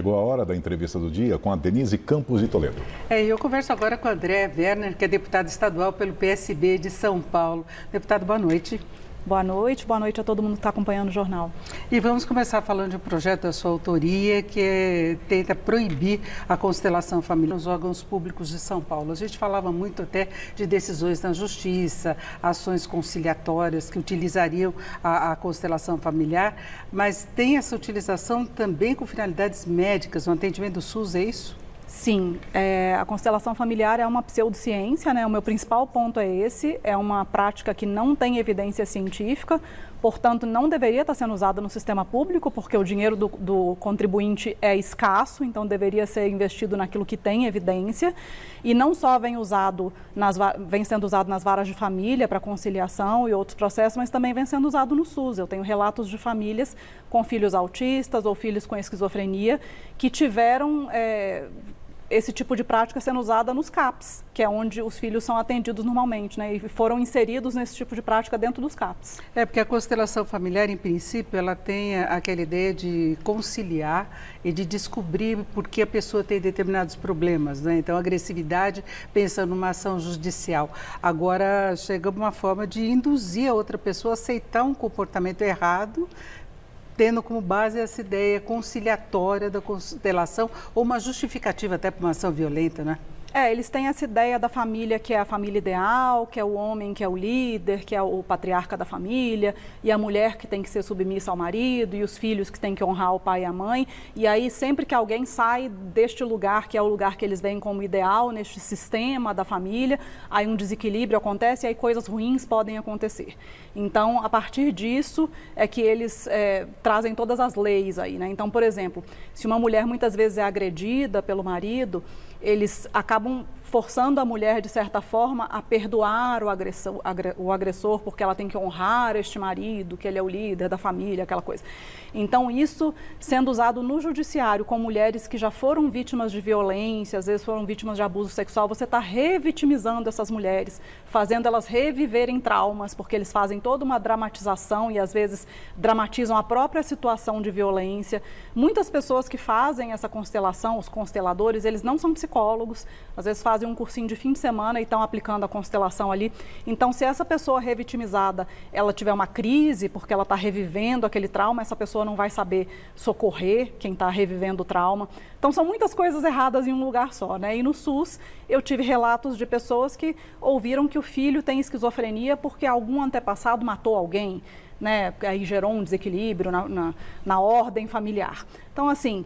chegou a hora da entrevista do dia com a Denise Campos de Toledo. Eu converso agora com o André Werner, que é deputado estadual pelo PSB de São Paulo. Deputado, boa noite. Boa noite a todo mundo que está acompanhando o jornal. E vamos começar falando de um projeto da sua autoria que tenta proibir a constelação familiar nos órgãos públicos de São Paulo. A gente falava muito até de decisões na justiça, ações conciliatórias que utilizariam a constelação familiar, mas tem essa utilização também com finalidades médicas, no atendimento do SUS, é isso? Sim, a constelação familiar é uma pseudociência, né? O meu principal ponto é esse, é uma prática que não tem evidência científica, portanto não deveria estar sendo usada no sistema público, porque o dinheiro do contribuinte é escasso, então deveria ser investido naquilo que tem evidência, e não só vem sendo usado nas varas de família para conciliação e outros processos, mas também vem sendo usado no SUS. Eu tenho relatos de famílias com filhos autistas ou filhos com esquizofrenia que tiveram esse tipo de prática sendo usada nos CAPs, que é onde os filhos são atendidos normalmente, né? E foram inseridos nesse tipo de prática dentro dos CAPs. Porque a constelação familiar, em princípio, ela tem aquela ideia de conciliar e de descobrir por que a pessoa tem determinados problemas, né? Então, agressividade, pensando numa ação judicial. Agora, chega uma forma de induzir a outra pessoa a aceitar um comportamento errado, tendo como base essa ideia conciliatória da constelação ou uma justificativa até para uma ação violenta, né? Eles têm essa ideia da família que é a família ideal, que é o homem que é o líder, que é o patriarca da família, e a mulher que tem que ser submissa ao marido, e os filhos que têm que honrar o pai e a mãe. E aí, sempre que alguém sai deste lugar, que é o lugar que eles veem como ideal, neste sistema da família, aí um desequilíbrio acontece e aí coisas ruins podem acontecer. Então, a partir disso é que eles trazem todas as leis aí, né? Então, por exemplo, se uma mulher muitas vezes é agredida pelo marido, eles acabam forçando a mulher, de certa forma, a perdoar o agressor, porque ela tem que honrar este marido, que ele é o líder da família, aquela coisa. Então, isso sendo usado no judiciário com mulheres que já foram vítimas de violência, às vezes foram vítimas de abuso sexual, você está revitimizando essas mulheres, fazendo elas reviverem traumas, porque eles fazem toda uma dramatização e, às vezes, dramatizam a própria situação de violência. Muitas pessoas que fazem essa constelação, os consteladores, eles não são psicólogos, às vezes fazem um cursinho de fim de semana e estão aplicando a constelação ali. Então, se essa pessoa revitimizada, ela tiver uma crise, porque ela está revivendo aquele trauma, essa pessoa não vai saber socorrer quem está revivendo o trauma. Então, são muitas coisas erradas em um lugar só, né? E no SUS, eu tive relatos de pessoas que ouviram que o filho tem esquizofrenia porque algum antepassado matou alguém, né? Aí gerou um desequilíbrio na ordem familiar. Então, assim,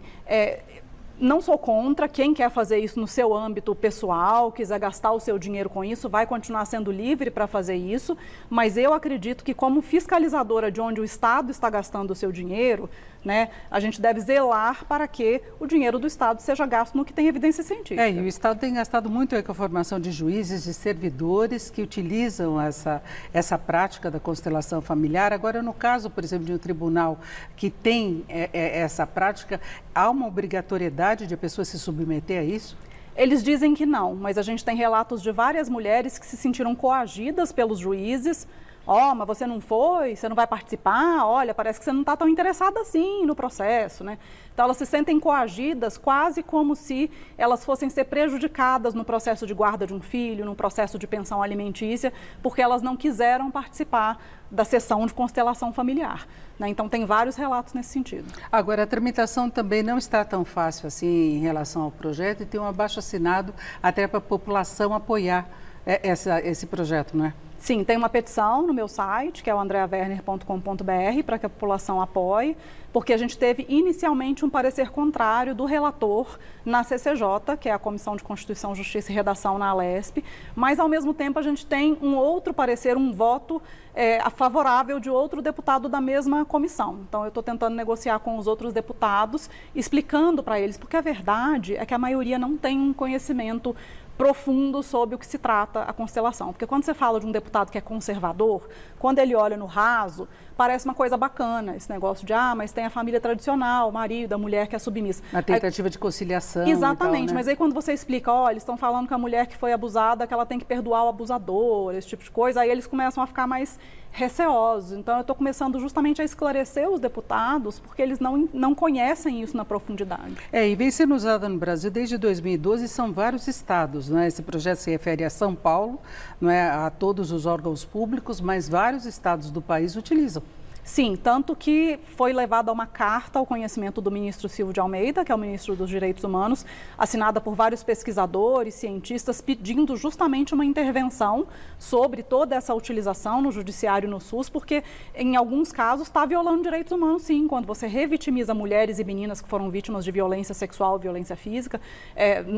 não sou contra, quem quer fazer isso no seu âmbito pessoal, quiser gastar o seu dinheiro com isso, vai continuar sendo livre para fazer isso, mas eu acredito que como fiscalizadora de onde o Estado está gastando o seu dinheiro, né, a gente deve zelar para que o dinheiro do Estado seja gasto no que tem evidência científica. E o Estado tem gastado muito com a formação de juízes, de servidores que utilizam essa prática da constelação familiar. Agora, no caso, por exemplo, de um tribunal que tem essa prática, há uma obrigatoriedade de a pessoa se submeter a isso? Eles dizem que não, mas a gente tem relatos de várias mulheres que se sentiram coagidas pelos juízes. Mas você não foi, você não vai participar, olha, parece que você não está tão interessada assim no processo, né? Então, elas se sentem coagidas quase como se elas fossem ser prejudicadas no processo de guarda de um filho, no processo de pensão alimentícia, porque elas não quiseram participar da sessão de constelação familiar, né? Então, tem vários relatos nesse sentido. Agora, a tramitação também não está tão fácil assim em relação ao projeto e tem um abaixo-assinado até para a população apoiar esse projeto, não é? Sim, tem uma petição no meu site, que é o andreawerner.com.br, para que a população apoie, porque a gente teve inicialmente um parecer contrário do relator na CCJ, que é a Comissão de Constituição, Justiça e Redação na Alesp, mas ao mesmo tempo a gente tem um outro parecer, um voto favorável de outro deputado da mesma comissão. Então eu estou tentando negociar com os outros deputados, explicando para eles, porque a verdade é que a maioria não tem um conhecimento profundo sobre o que se trata a constelação. Porque quando você fala de um deputado que é conservador, quando ele olha no raso, parece uma coisa bacana, esse negócio de, mas tem a família tradicional, o marido, a mulher que é submissa. A tentativa de conciliação. Exatamente, e tal, né? Mas aí quando você explica, eles estão falando que a mulher que foi abusada, que ela tem que perdoar o abusador, esse tipo de coisa, aí eles começam a ficar mais receosos. Então, eu estou começando justamente a esclarecer os deputados, porque eles não conhecem isso na profundidade. E vem sendo usado no Brasil desde 2012, são vários estados, não é? Esse projeto se refere a São Paulo, não é? A todos os órgãos públicos, mas vários estados do país utilizam. Sim, tanto que foi levada uma carta ao conhecimento do ministro Silvio de Almeida, que é o ministro dos Direitos Humanos, assinada por vários pesquisadores, cientistas, pedindo justamente uma intervenção sobre toda essa utilização no judiciário e no SUS, porque em alguns casos está violando direitos humanos, sim. Quando você revitimiza mulheres e meninas que foram vítimas de violência sexual, violência física,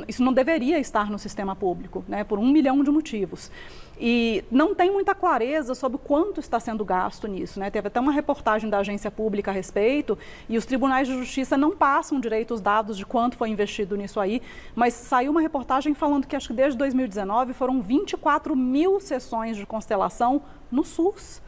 isso não deveria estar no sistema público, né, por 1 milhão de motivos. E não tem muita clareza sobre quanto está sendo gasto nisso, né? Teve até uma reportagem da agência pública a respeito e os tribunais de justiça não passam direito os dados de quanto foi investido nisso aí, mas saiu uma reportagem falando que acho que desde 2019 foram 24 mil sessões de constelação no SUS.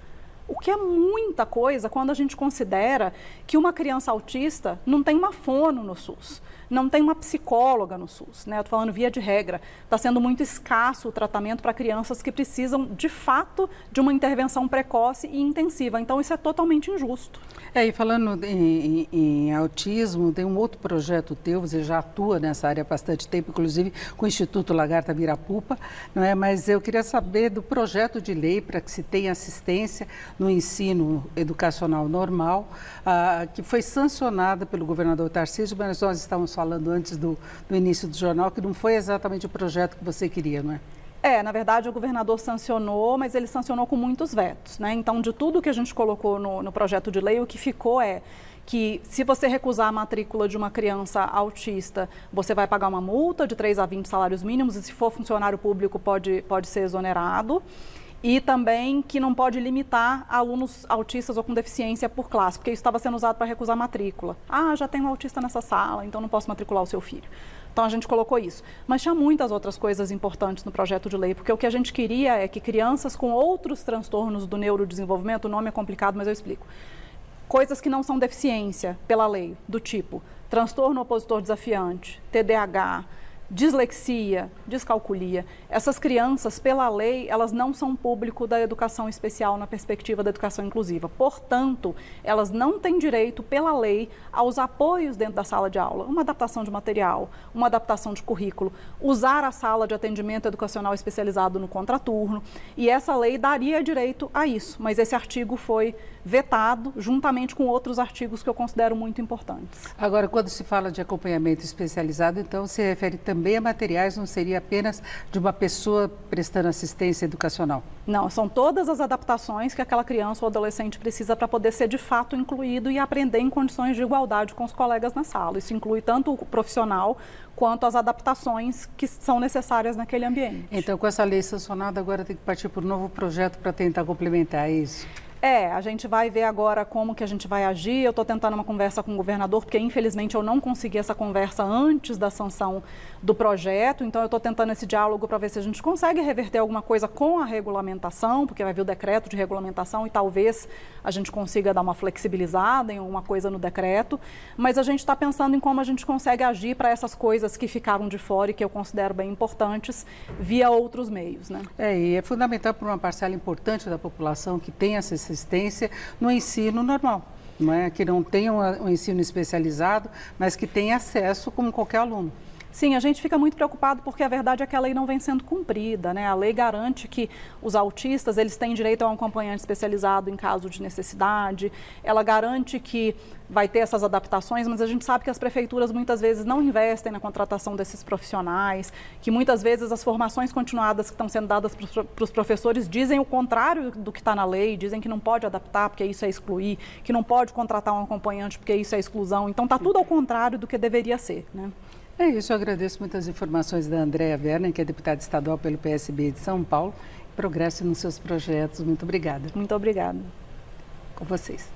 O que é muita coisa quando a gente considera que uma criança autista não tem uma fono no SUS, não tem uma psicóloga no SUS, né? Eu estou falando via de regra. Está sendo muito escasso o tratamento para crianças que precisam, de fato, de uma intervenção precoce e intensiva. Então, isso é totalmente injusto. E falando em autismo, tem um outro projeto teu, você já atua nessa área há bastante tempo, inclusive com o Instituto Lagarta Virapupa, não é? Mas eu queria saber do projeto de lei para que se tenha assistência no ensino educacional normal, que foi sancionada pelo governador Tarcísio, mas nós estávamos falando antes do início do jornal que não foi exatamente o projeto que você queria, não é? Na verdade, o governador sancionou, mas ele sancionou com muitos vetos, né? Então, de tudo que a gente colocou no projeto de lei, o que ficou é que se você recusar a matrícula de uma criança autista, você vai pagar uma multa de 3 a 20 salários mínimos e se for funcionário público pode ser exonerado. E também que não pode limitar alunos autistas ou com deficiência por classe, porque isso estava sendo usado para recusar matrícula. Já tem um autista nessa sala, então não posso matricular o seu filho. Então, a gente colocou isso. Mas tinha muitas outras coisas importantes no projeto de lei, porque o que a gente queria é que crianças com outros transtornos do neurodesenvolvimento, o nome é complicado, mas eu explico, coisas que não são deficiência pela lei, do tipo transtorno opositor desafiante, TDAH, dislexia, descalculia. Essas crianças, pela lei, elas não são público da educação especial na perspectiva da educação inclusiva. Portanto, elas não têm direito, pela lei, aos apoios dentro da sala de aula. Uma adaptação de material, uma adaptação de currículo, usar a sala de atendimento educacional especializado no contraturno. E essa lei daria direito a isso, mas esse artigo foi vetado, juntamente com outros artigos que eu considero muito importantes. Agora, quando se fala de acompanhamento especializado, então se refere também a materiais, não seria apenas de uma pessoa prestando assistência educacional? Não, são todas as adaptações que aquela criança ou adolescente precisa para poder ser de fato incluído e aprender em condições de igualdade com os colegas na sala. Isso inclui tanto o profissional quanto as adaptações que são necessárias naquele ambiente. Então, com essa lei sancionada, agora tem que partir por um novo projeto para tentar complementar isso? A gente vai ver agora como que a gente vai agir. Eu estou tentando uma conversa com o governador, porque infelizmente eu não consegui essa conversa antes da sanção do projeto. Então eu estou tentando esse diálogo para ver se a gente consegue reverter alguma coisa com a regulamentação, porque vai vir o decreto de regulamentação e talvez a gente consiga dar uma flexibilizada em alguma coisa no decreto. Mas a gente está pensando em como a gente consegue agir para essas coisas que ficaram de fora e que eu considero bem importantes via outros meios, né? E é fundamental para uma parcela importante da população que tem essa assistência no ensino normal, não é? Que não tenha um ensino especializado, mas que tenha acesso como qualquer aluno. Sim, a gente fica muito preocupado porque a verdade é que a lei não vem sendo cumprida, né? A lei garante que os autistas, eles têm direito a um acompanhante especializado em caso de necessidade, ela garante que vai ter essas adaptações, mas a gente sabe que as prefeituras muitas vezes não investem na contratação desses profissionais, que muitas vezes as formações continuadas que estão sendo dadas para os professores dizem o contrário do que está na lei, dizem que não pode adaptar porque isso é excluir, que não pode contratar um acompanhante porque isso é exclusão. Então está tudo ao contrário do que deveria ser, né? É isso, eu agradeço muitas informações da Andréa Werner, que é deputada estadual pelo PSB de São Paulo. Progresso nos seus projetos. Muito obrigada. Muito obrigada. Com vocês.